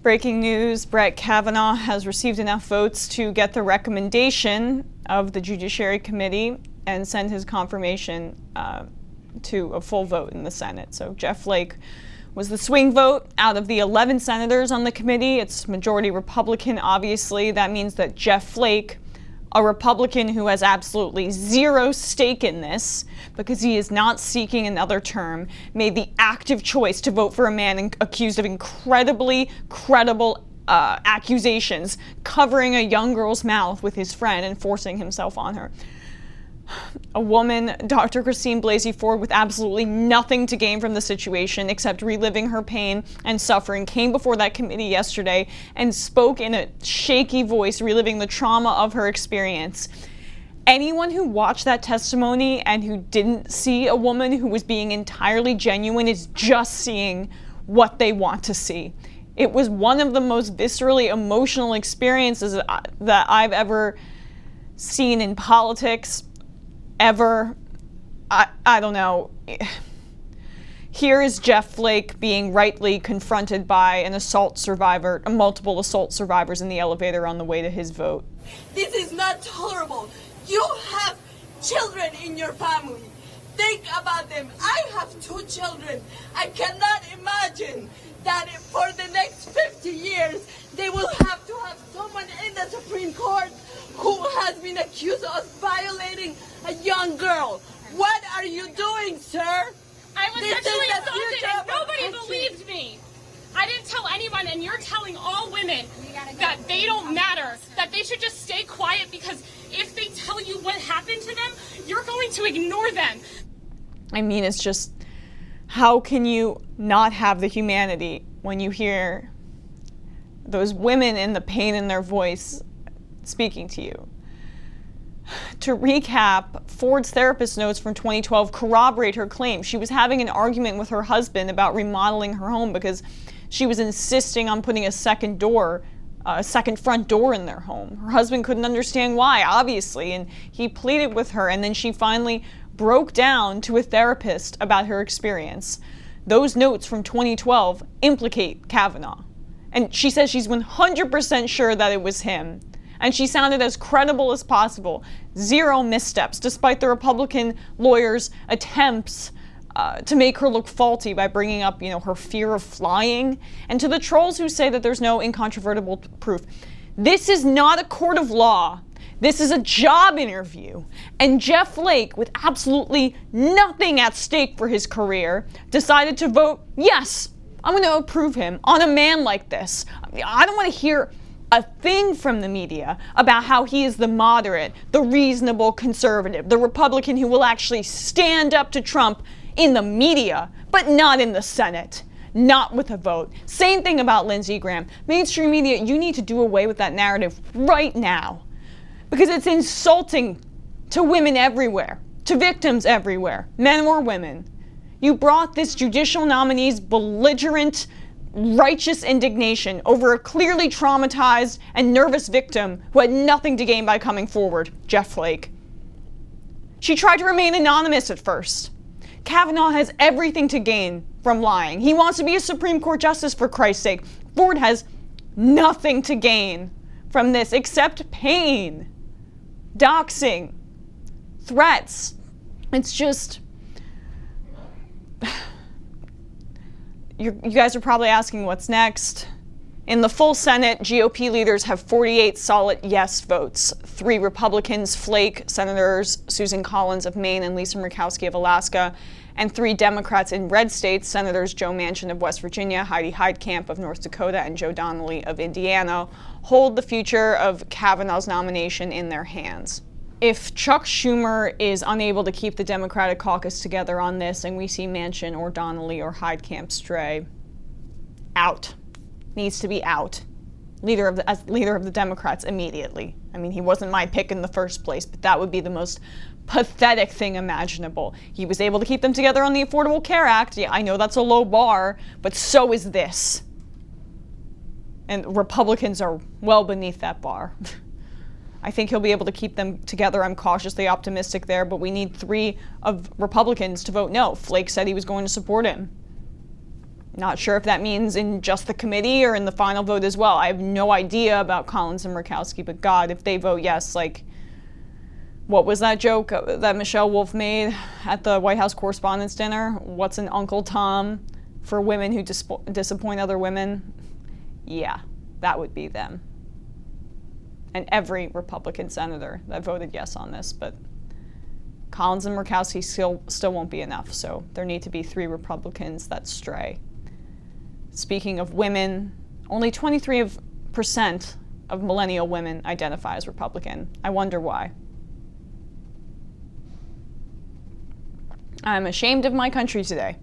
Breaking news, Brett Kavanaugh has received enough votes to get the recommendation of the Judiciary Committee and send his confirmation to a full vote in the Senate. So Jeff Flake was the swing vote out of the 11 senators on the committee. It's majority Republican, obviously. That means that Jeff Flake, a Republican who has absolutely zero stake in this because he is not seeking another term, made the active choice to vote for a man accused of incredibly credible accusations, covering a young girl's mouth with his friend and forcing himself on her. A woman, Dr. Christine Blasey Ford, with absolutely nothing to gain from the situation except reliving her pain and suffering, came before that committee yesterday and spoke in a shaky voice, reliving the trauma of her experience. Anyone who watched that testimony and who didn't see a woman who was being entirely genuine is just seeing what they want to see. It was one of the most viscerally emotional experiences that I've ever seen in politics. Ever. I don't know. Here is Jeff Flake being rightly confronted by an assault survivor, multiple assault survivors in the elevator on the way to his vote. This is not tolerable. You have children in your family. Think about them. I have 2 children. I cannot imagine that for the next 50 years they will have to have someone in the Supreme Court who has been accused of violating a young girl. What are you doing, sir? I was sexually assaulted and nobody believed me. I didn't tell anyone, and you're telling all women that they don't matter, that they should just stay quiet because if they tell you what happened to them, you're going to ignore them. I mean, it's just, how can you not have the humanity when you hear those women in the pain in their voice speaking to you? To recap, Ford's therapist notes from 2012 corroborate her claim. She was having an argument with her husband about remodeling her home because she was insisting on putting a second front door in their home. Her husband couldn't understand why, obviously, and he pleaded with her, and then she finally broke down to a therapist about her experience. Those notes from 2012 implicate Kavanaugh, and she says she's 100% sure that it was him. And she sounded as credible as possible. Zero missteps, despite the Republican lawyers' attempts to make her look faulty by bringing up, her fear of flying. And to the trolls who say that there's no incontrovertible proof, this is not a court of law. This is a job interview. And Jeff Flake, with absolutely nothing at stake for his career, decided to vote, yes, I'm going to approve him on a man like this. I don't want to hear a thing from the media about how he is the moderate, the reasonable conservative, the Republican who will actually stand up to Trump in the media, but not in the Senate, not with a vote. Same thing about Lindsey Graham. Mainstream media, you need to do away with that narrative right now, because it's insulting to women everywhere, to victims everywhere, men or women. You brought this judicial nominee's belligerent, righteous indignation over a clearly traumatized and nervous victim who had nothing to gain by coming forward, Jeff Flake. She tried to remain anonymous at first. Kavanaugh has everything to gain from lying. He wants to be a Supreme Court justice, for Christ's sake. Ford has nothing to gain from this except pain, doxing, threats. It's just... You guys are probably asking what's next. In the full Senate, GOP leaders have 48 solid yes votes. 3 Republicans, Flake, Senators Susan Collins of Maine and Lisa Murkowski of Alaska, and 3 Democrats in red states, Senators Joe Manchin of West Virginia, Heidi Heitkamp of North Dakota, and Joe Donnelly of Indiana, hold the future of Kavanaugh's nomination in their hands. If Chuck Schumer is unable to keep the Democratic caucus together on this and we see Manchin or Donnelly or Heitkamp stray, out. Needs to be out. As leader of the Democrats immediately. I mean, he wasn't my pick in the first place, but that would be the most pathetic thing imaginable. He was able to keep them together on the Affordable Care Act. Yeah, I know that's a low bar, but so is this. And Republicans are well beneath that bar. I think he'll be able to keep them together. I'm cautiously optimistic there, but we need 3 of Republicans to vote no. Flake said he was going to support him. Not sure if that means in just the committee or in the final vote as well. I have no idea about Collins and Murkowski, but God, if they vote yes, like, what was that joke that Michelle Wolf made at the White House Correspondents' Dinner? What's an Uncle Tom for women who disappoint other women? Yeah, that would be them. And every Republican senator that voted yes on this, but Collins and Murkowski still won't be enough, so there need to be 3 Republicans that stray. Speaking of women, only 23% of millennial women identify as Republican. I wonder why. I'm ashamed of my country today.